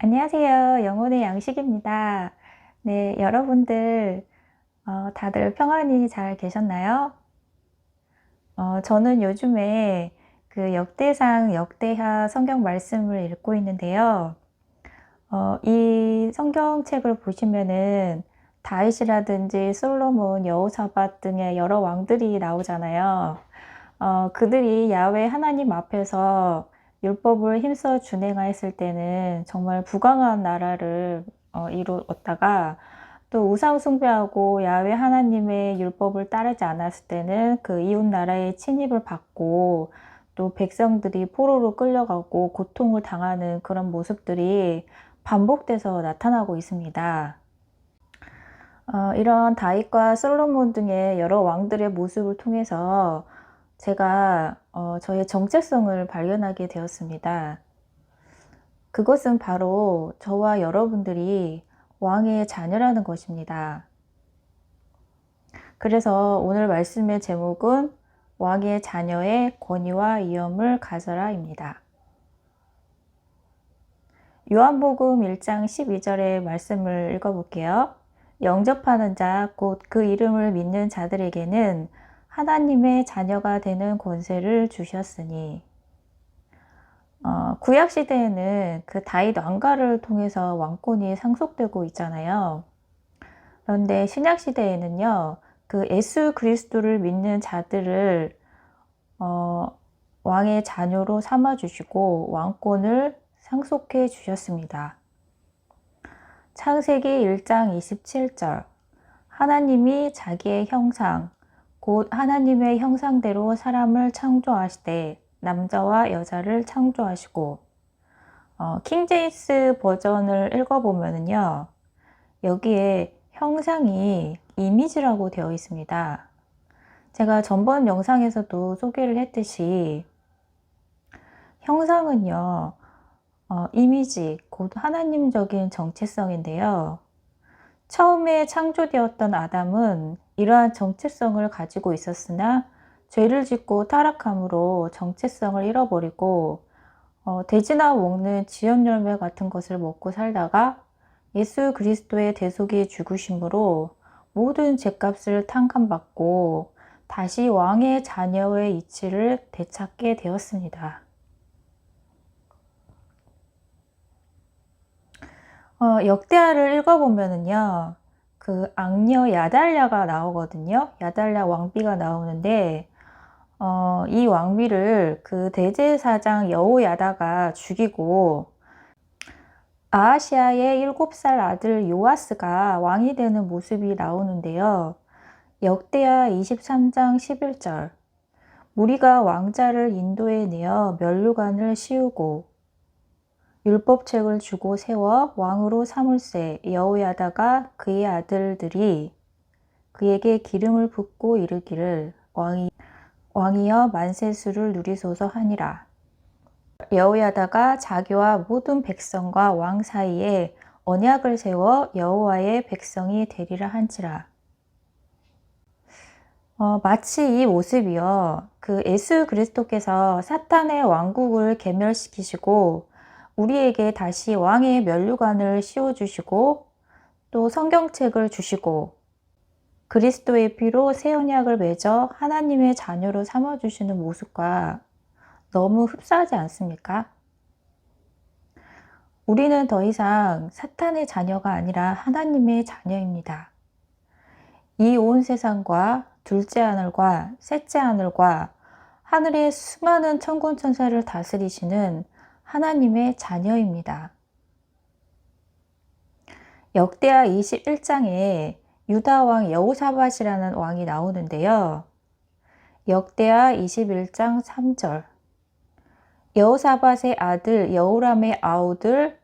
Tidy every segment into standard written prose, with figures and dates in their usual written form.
안녕하세요. 영혼의 양식입니다. 네, 여러분들, 다들 평안히 잘 계셨나요? 저는 요즘에 그 역대상, 역대하 성경 말씀을 읽고 있는데요. 이 성경책을 보시면은 다윗이라든지 솔로몬, 여호사밧 등의 여러 왕들이 나오잖아요. 그들이 야훼 하나님 앞에서 율법을 힘써 준행하였을 때는 정말 부강한 나라를 이루었다가, 또 우상 숭배하고 야훼 하나님의 율법을 따르지 않았을 때는 그 이웃 나라의 침입을 받고, 또 백성들이 포로로 끌려가고 고통을 당하는 그런 모습들이 반복돼서 나타나고 있습니다. 이런 다윗과 솔로몬 등의 여러 왕들의 모습을 통해서 제가 저의 정체성을 발견하게 되었습니다. 그것은 바로 저와 여러분들이 왕의 자녀라는 것입니다. 그래서 오늘 말씀의 제목은 왕의 자녀의 권위와 위엄을 가져라입니다. 요한복음 1장 12절의 말씀을 읽어볼게요. 영접하는 자, 곧 그 이름을 믿는 자들에게는 하나님의 자녀가 되는 권세를 주셨으니. 구약 시대에는 그 다윗 왕가를 통해서 왕권이 상속되고 있잖아요. 그런데 신약 시대에는요, 그 예수 그리스도를 믿는 자들을 어, 왕의 자녀로 삼아 주시고 왕권을 상속해 주셨습니다. 창세기 1장 27절, 하나님이 자기의 형상, 곧 하나님의 형상대로 사람을 창조하시되 남자와 여자를 창조하시고. 킹제임스 버전을 읽어보면요, 여기에 형상이 이미지라고 되어 있습니다. 제가 전번 영상에서도 소개를 했듯이 형상은요, 이미지, 곧 하나님적인 정체성인데요. 처음에 창조되었던 아담은 이러한 정체성을 가지고 있었으나 죄를 짓고 타락함으로 정체성을 잃어버리고 돼지나 먹는 지연 열매 같은 것을 먹고 살다가 예수 그리스도의 대속의 죽으심으로 모든 죄값을 탕감받고 다시 왕의 자녀의 이치를 되찾게 되었습니다. 역대하를 읽어보면은요, 그 악녀 야달랴가 나오거든요. 야달랴 왕비가 나오는데, 이 왕비를 그 대제사장 여호야다가 죽이고, 아하시아의 7살 아들 요아스가 왕이 되는 모습이 나오는데요. 역대하 23장 11절, 무리가 왕자를 인도에 내어 면류관을 씌우고 율법책을 주고 세워 왕으로 삼을세. 여호야다가 그의 아들들이 그에게 기름을 붓고 이르기를 왕이여 만세수를 누리소서 하니라. 여호야다가 자기와 모든 백성과 왕 사이에 언약을 세워 여호와의 백성이 되리라 한지라. 마치 이 모습이요, 그 예수 그리스도께서 사탄의 왕국을 괴멸시키시고 우리에게 다시 왕의 면류관을 씌워주시고 또 성경책을 주시고 그리스도의 피로 새 언약을 맺어 하나님의 자녀로 삼아주시는 모습과 너무 흡사하지 않습니까? 우리는 더 이상 사탄의 자녀가 아니라 하나님의 자녀입니다. 이 온 세상과 둘째 하늘과 셋째 하늘과 하늘의 수많은 천군 천사를 다스리시는 하나님의 자녀입니다. 역대하 21장에 유다 왕 여호사밧이라는 왕이 나오는데요. 역대하 21장 3절, 여호사밧의 아들 여호람의 아우들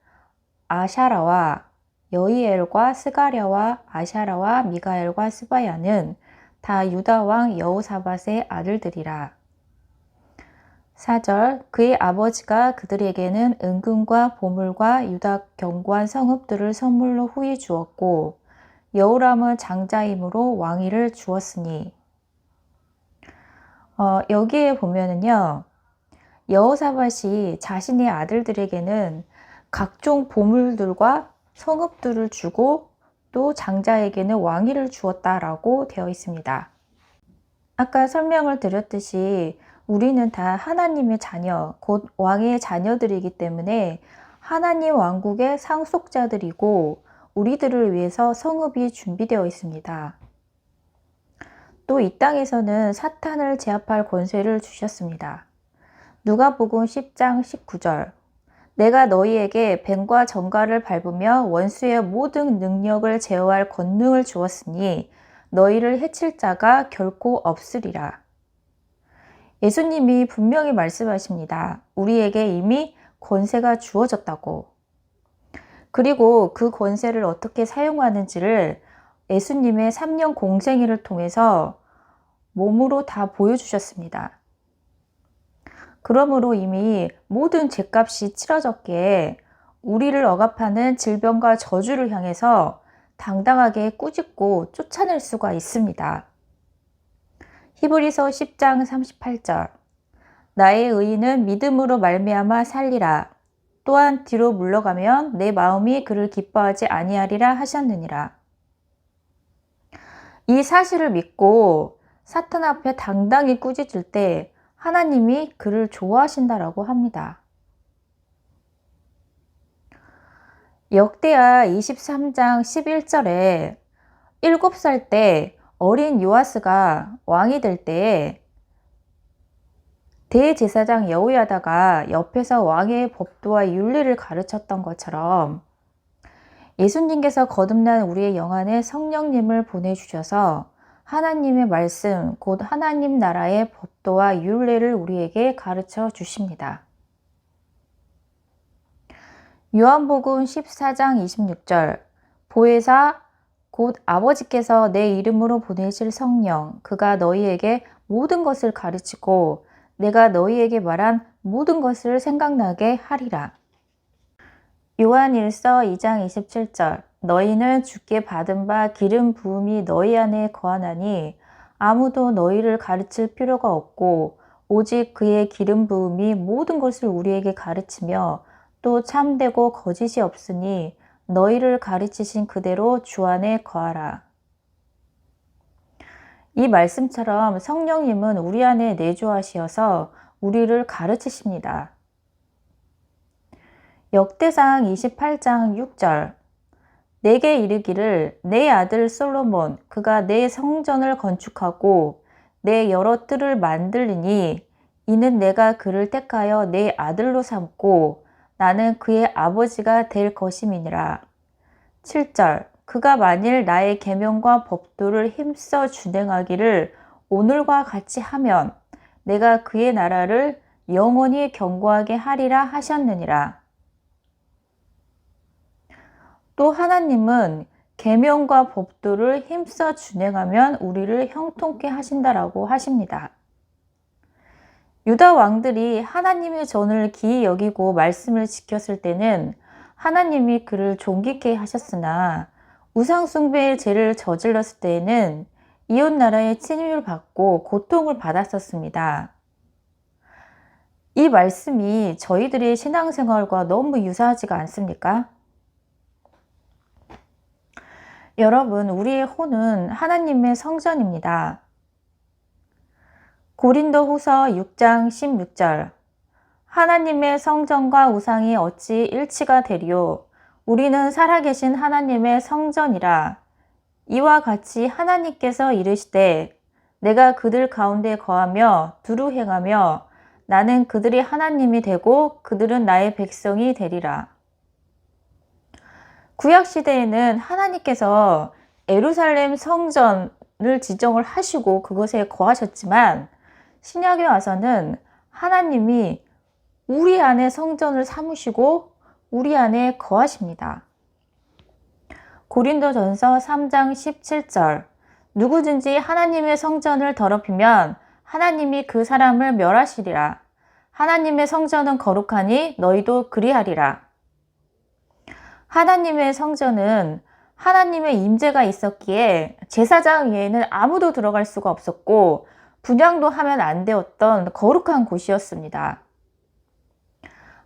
아샤라와 여이엘과 스가랴와 아샤라와 미가엘과 스바야는 다 유다 왕 여호사밧의 아들들이라. 4절, 그의 아버지가 그들에게는 은금과 보물과 유다 견고한 성읍들을 선물로 후히 주었고 여호람은 장자이므로 왕위를 주었으니. 여기에 보면은요, 여호사밧이 자신의 아들들에게는 각종 보물들과 성읍들을 주고 또 장자에게는 왕위를 주었다라고 되어 있습니다. 아까 설명을 드렸듯이 우리는 다 하나님의 자녀, 곧 왕의 자녀들이기 때문에 하나님 왕국의 상속자들이고 우리들을 위해서 성읍이 준비되어 있습니다. 또 이 땅에서는 사탄을 제압할 권세를 주셨습니다. 누가복음 10장 19절 내가 너희에게 뱀과 정갈을 밟으며 원수의 모든 능력을 제어할 권능을 주었으니 너희를 해칠 자가 결코 없으리라. 예수님이 분명히 말씀하십니다. 우리에게 이미 권세가 주어졌다고. 그리고 그 권세를 어떻게 사용하는지를 예수님의 3년 공생애를 통해서 몸으로 다 보여주셨습니다. 그러므로 이미 모든 죄값이 치러졌기에 우리를 억압하는 질병과 저주를 향해서 당당하게 꾸짖고 쫓아낼 수가 있습니다. 히브리서 10장 38절 나의 의인은 믿음으로 말미암아 살리라. 또한 뒤로 물러가면 내 마음이 그를 기뻐하지 아니하리라 하셨느니라. 이 사실을 믿고 사탄 앞에 당당히 꾸짖을 때 하나님이 그를 좋아하신다라고 합니다. 역대하 23장 11절에 7살 때 어린 요아스가 왕이 될 때에 대제사장 여호야다가 옆에서 왕의 법도와 윤리를 가르쳤던 것처럼 예수님께서 거듭난 우리의 영 안에 성령님을 보내주셔서 하나님의 말씀, 곧 하나님 나라의 법도와 윤례를 우리에게 가르쳐 주십니다. 요한복음 14장 26절 보혜사 곧 아버지께서 내 이름으로 보내실 성령 그가 너희에게 모든 것을 가르치고 내가 너희에게 말한 모든 것을 생각나게 하리라. 요한일서 2장 27절 너희는 주께 받은 바 기름 부음이 너희 안에 거하나니 아무도 너희를 가르칠 필요가 없고 오직 그의 기름 부음이 모든 것을 우리에게 가르치며 또 참되고 거짓이 없으니 너희를 가르치신 그대로 주 안에 거하라. 이 말씀처럼 성령님은 우리 안에 내주하시어서 우리를 가르치십니다. 역대상 28장 6절 내게 이르기를 내 아들 솔로몬 그가 내 성전을 건축하고 내 여러 뜰을 만들리니 이는 내가 그를 택하여 내 아들로 삼고 나는 그의 아버지가 될 것임이니라. 7절 그가 만일 나의 계명과 법도를 힘써 준행하기를 오늘과 같이 하면 내가 그의 나라를 영원히 경고하게 하리라 하셨느니라. 또 하나님은 계명과 법도를 힘써 준행하면 우리를 형통케 하신다라고 하십니다. 유다 왕들이 하나님의 전을 기이 여기고 말씀을 지켰을 때는 하나님이 그를 존귀케 하셨으나 우상 숭배의 죄를 저질렀을 때에는 이웃 나라의 침입을 받고 고통을 받았었습니다. 이 말씀이 저희들의 신앙생활과 너무 유사하지가 않습니까? 여러분, 우리의 혼은 하나님의 성전입니다. 고린도후서 6장 16절 하나님의 성전과 우상이 어찌 일치가 되리요? 우리는 살아계신 하나님의 성전이라. 이와 같이 하나님께서 이르시되 내가 그들 가운데 거하며 두루 행하며 나는 그들이 하나님이 되고 그들은 나의 백성이 되리라. 구약시대에는 하나님께서 예루살렘 성전을 지정을 하시고 그것에 거하셨지만 신약에 와서는 하나님이 우리 안에 성전을 삼으시고 우리 안에 거하십니다. 고린도전서 3장 17절 누구든지 하나님의 성전을 더럽히면 하나님이 그 사람을 멸하시리라. 하나님의 성전은 거룩하니 너희도 그리하리라. 하나님의 성전은 하나님의 임재가 있었기에 제사장 외에는 아무도 들어갈 수가 없었고 분향도 하면 안 되었던 거룩한 곳이었습니다.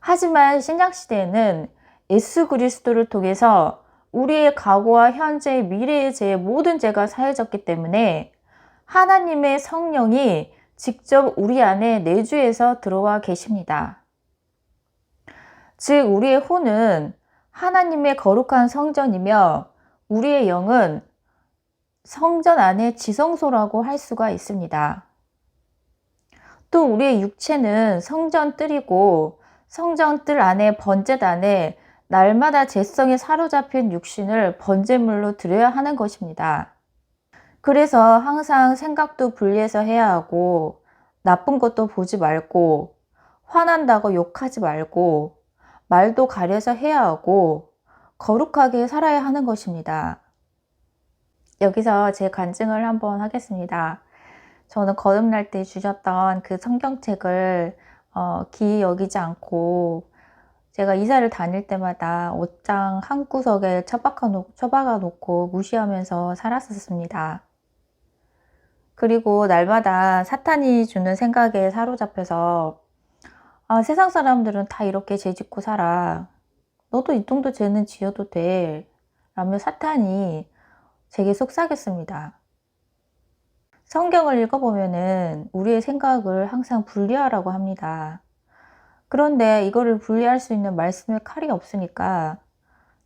하지만 신약시대에는 예수 그리스도를 통해서 우리의 과거와 현재, 미래의 죄, 모든 죄가 사해졌기 때문에 하나님의 성령이 직접 우리 안에 내주해서 들어와 계십니다. 즉 우리의 혼은 하나님의 거룩한 성전이며 우리의 영은 성전 안의 지성소라고 할 수가 있습니다. 또 우리의 육체는 성전 뜰이고 성전 뜰 안에 번제단에 날마다 죄성에 사로잡힌 육신을 번제물로 드려야 하는 것입니다. 그래서 항상 생각도 분리해서 해야 하고 나쁜 것도 보지 말고 화난다고 욕하지 말고 말도 가려서 해야 하고 거룩하게 살아야 하는 것입니다. 여기서 제 간증을 한번 하겠습니다. 저는 거듭날 때 주셨던 그 성경책을 기이 여기지 않고 제가 이사를 다닐 때마다 옷장 한 구석에 처박아 놓고 무시하면서 살았었습니다. 그리고 날마다 사탄이 주는 생각에 사로잡혀서 세상 사람들은 다 이렇게 죄 짓고 살아. 너도 이 정도 죄는 지어도 돼. 라며 사탄이 제게 속삭였습니다. 성경을 읽어보면은 우리의 생각을 항상 분리하라고 합니다. 그런데 이거를 분리할 수 있는 말씀의 칼이 없으니까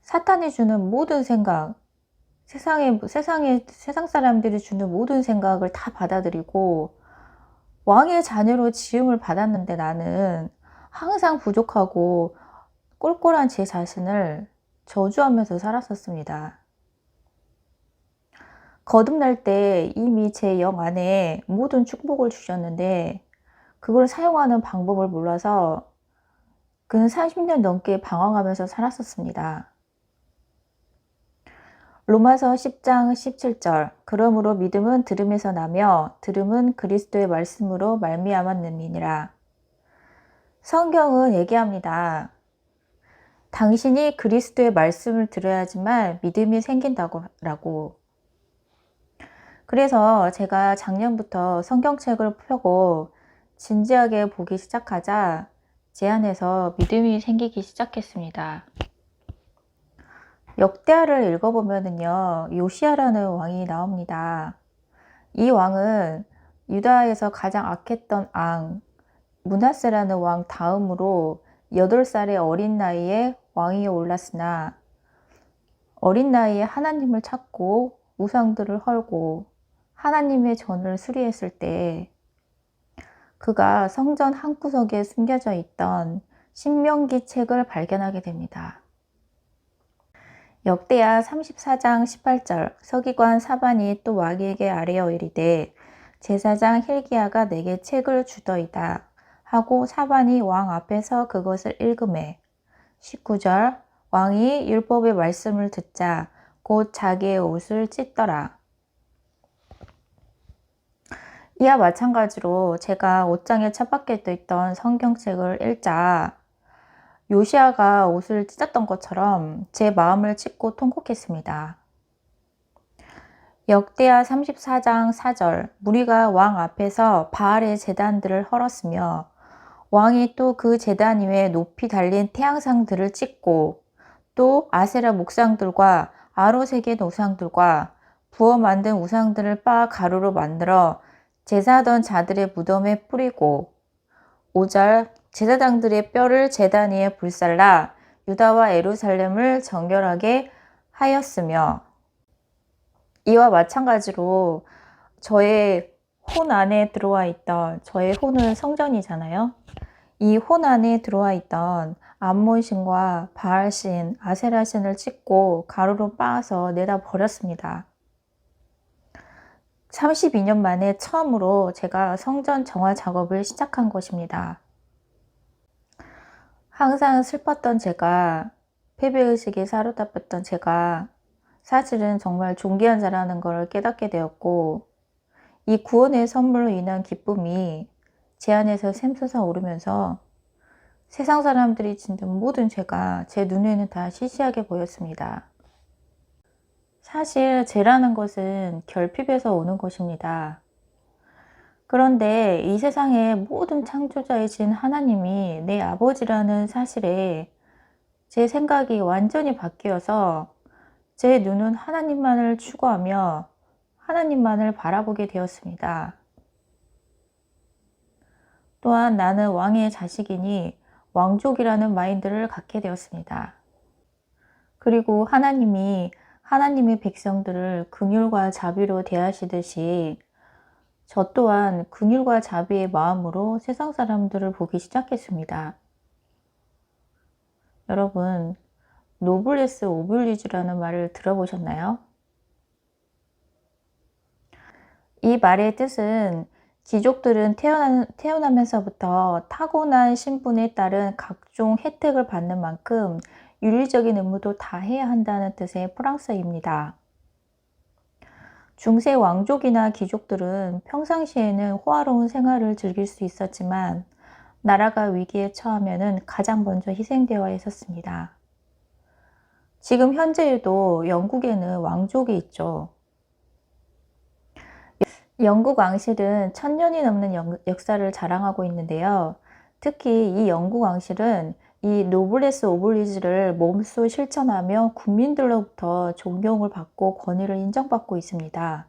사탄이 주는 모든 생각, 세상 사람들이 주는 모든 생각을 다 받아들이고 왕의 자녀로 지음을 받았는데 나는 항상 부족하고 꼴꼴한 제 자신을 저주하면서 살았었습니다. 거듭날 때 이미 제 영 안에 모든 축복을 주셨는데 그걸 사용하는 방법을 몰라서 그는 40년 넘게 방황하면서 살았었습니다. 로마서 10장 17절 그러므로 믿음은 들음에서 나며 들음은 그리스도의 말씀으로 말미암았느니라. 성경은 얘기합니다. 당신이 그리스도의 말씀을 들어야지만 믿음이 생긴다고. 그래서 제가 작년부터 성경책을 펴고 진지하게 보기 시작하자 제 안에서 믿음이 생기기 시작했습니다. 역대하를 읽어보면은요, 요시야라는 왕이 나옵니다. 이 왕은 유다에서 가장 악했던 므낫세라는 왕 다음으로 8살의 어린 나이에 왕위에 올랐으나 어린 나이에 하나님을 찾고 우상들을 헐고 하나님의 전을 수리했을 때 그가 성전 한구석에 숨겨져 있던 신명기 책을 발견하게 됩니다. 역대하 34장 18절 서기관 사반이 또 왕에게 아뢰어 이르되 제사장 hil기야가 내게 책을 주더이다 하고 사반이 왕 앞에서 그것을 읽으매 19절 왕이 율법의 말씀을 듣자 곧 자기의 옷을 찢더라. 이와 마찬가지로 제가 옷장에 처박혀 있던 성경책을 읽자 요시야가 옷을 찢었던 것처럼 제 마음을 찢고 통곡했습니다. 역대하 34장 4절 무리가 왕 앞에서 바알의 제단들을 헐었으며 왕이 또 그 제단 위에 높이 달린 태양상들을 찢고 또 아세라 목상들과 아로색의 우상들과 부어 만든 우상들을 빻아 가루로 만들어 제사하던 자들의 무덤에 뿌리고 5절 제사장들의 뼈를 제단 위에 불살라 유다와 예루살렘을 정결하게 하였으며 이와 마찬가지로 저의 혼 안에 들어와 있던 저의 혼은 성전이잖아요. 이 혼 안에 들어와 있던 암몬신과 바알신, 아세라신을 찢고 가루로 빻아서 내다 버렸습니다. 32년 만에 처음으로 제가 성전 정화 작업을 시작한 것입니다. 항상 슬펐던 제가, 패배의식에 사로잡혔던 제가 사실은 정말 존귀한 자라는 걸 깨닫게 되었고 이 구원의 선물로 인한 기쁨이 제 안에서 샘솟아 오르면서 세상 사람들이 짓는 모든 죄가 제 눈에는 다 시시하게 보였습니다. 사실 죄라는 것은 결핍에서 오는 것입니다. 그런데 이 세상의 모든 창조자이신 하나님이 내 아버지라는 사실에 제 생각이 완전히 바뀌어서 제 눈은 하나님만을 추구하며 하나님만을 바라보게 되었습니다. 또한 나는 왕의 자식이니 왕족이라는 마인드를 갖게 되었습니다. 그리고 하나님이 하나님의 백성들을 긍휼과 자비로 대하시듯이 저 또한 긍휼과 자비의 마음으로 세상 사람들을 보기 시작했습니다. 여러분, 노블레스 오블리주라는 말을 들어보셨나요? 이 말의 뜻은 귀족들은 태어나면서부터 타고난 신분에 따른 각종 혜택을 받는 만큼 윤리적인 의무도 다 해야 한다는 뜻의 프랑스어입니다. 중세 왕족이나 귀족들은 평상시에는 호화로운 생활을 즐길 수 있었지만 나라가 위기에 처하면 가장 먼저 희생되어 있었습니다. 지금 현재에도 영국에는 왕족이 있죠. 영국 왕실은 1000년이 넘는 역사를 자랑하고 있는데요. 특히 이 영국 왕실은 이 노블레스 오블리주를 몸소 실천하며 국민들로부터 존경을 받고 권위를 인정받고 있습니다.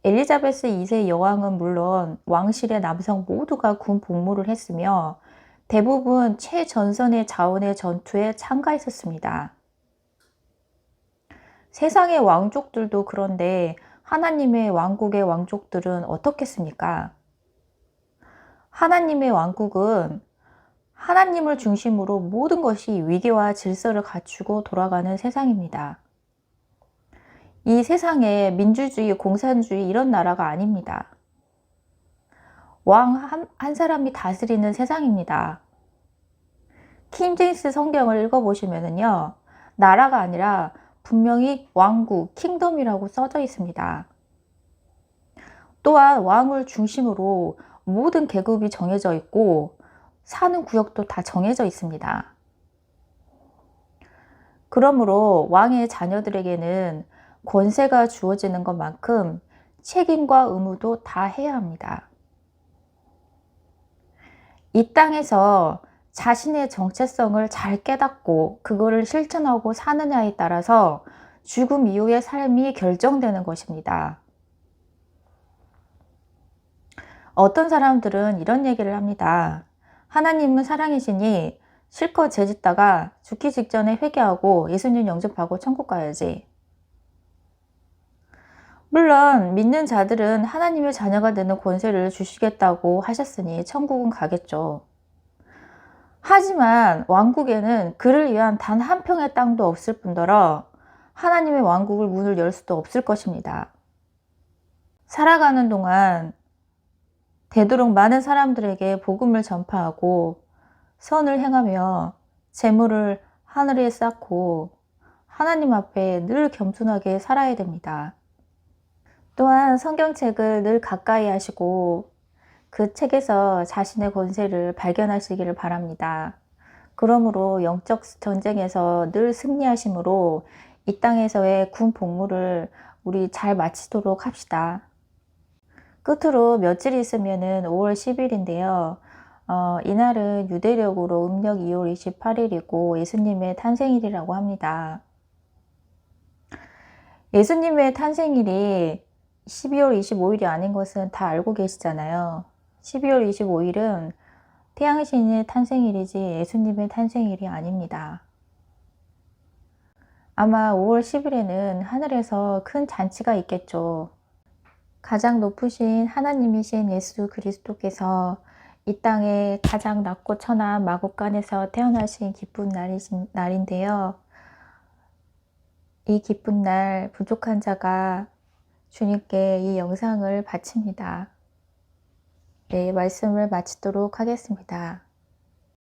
엘리자베스 2세 여왕은 물론 왕실의 남성 모두가 군 복무를 했으며 대부분 최전선의 자원의 전투에 참가했었습니다. 세상의 왕족들도 그런데 하나님의 왕국의 왕족들은 어떻겠습니까? 하나님의 왕국은 하나님을 중심으로 모든 것이 위계와 질서를 갖추고 돌아가는 세상입니다. 이 세상에 민주주의, 공산주의 이런 나라가 아닙니다. 왕 한 사람이 다스리는 세상입니다. 킹제임스 성경을 읽어보시면요, 나라가 아니라 분명히 왕국, 킹덤이라고 써져 있습니다. 또한 왕을 중심으로 모든 계급이 정해져 있고 사는 구역도 다 정해져 있습니다. 그러므로 왕의 자녀들에게는 권세가 주어지는 것만큼 책임과 의무도 다 해야 합니다. 이 땅에서 자신의 정체성을 잘 깨닫고 그거를 실천하고 사느냐에 따라서 죽음 이후의 삶이 결정되는 것입니다. 어떤 사람들은 이런 얘기를 합니다. 하나님은 사랑이시니 실컷 죄짓다가 죽기 직전에 회개하고 예수님 영접하고 천국 가야지. 물론 믿는 자들은 하나님의 자녀가 되는 권세를 주시겠다고 하셨으니 천국은 가겠죠. 하지만 왕국에는 그를 위한 단 한 평의 땅도 없을 뿐더러 하나님의 왕국을 문을 열 수도 없을 것입니다. 살아가는 동안 되도록 많은 사람들에게 복음을 전파하고 선을 행하며 재물을 하늘에 쌓고 하나님 앞에 늘 겸손하게 살아야 됩니다. 또한 성경책을 늘 가까이 하시고 그 책에서 자신의 권세를 발견하시기를 바랍니다. 그러므로 영적 전쟁에서 늘 승리하심으로 이 땅에서의 군 복무를 우리 잘 마치도록 합시다. 끝으로 며칠이 있으면은 5월 10일인데요. 이날은 유대력으로 음력 2월 28일이고 예수님의 탄생일이라고 합니다. 예수님의 탄생일이 12월 25일이 아닌 것은 다 알고 계시잖아요. 12월 25일은 태양신의 탄생일이지 예수님의 탄생일이 아닙니다. 아마 5월 10일에는 하늘에서 큰 잔치가 있겠죠. 가장 높으신 하나님이신 예수 그리스도께서 이 땅에 가장 낮고 천한 마국간에서 태어나신 기쁜 날인데요. 이 기쁜 날 부족한 자가 주님께 이 영상을 바칩니다. 네, 말씀을 마치도록 하겠습니다.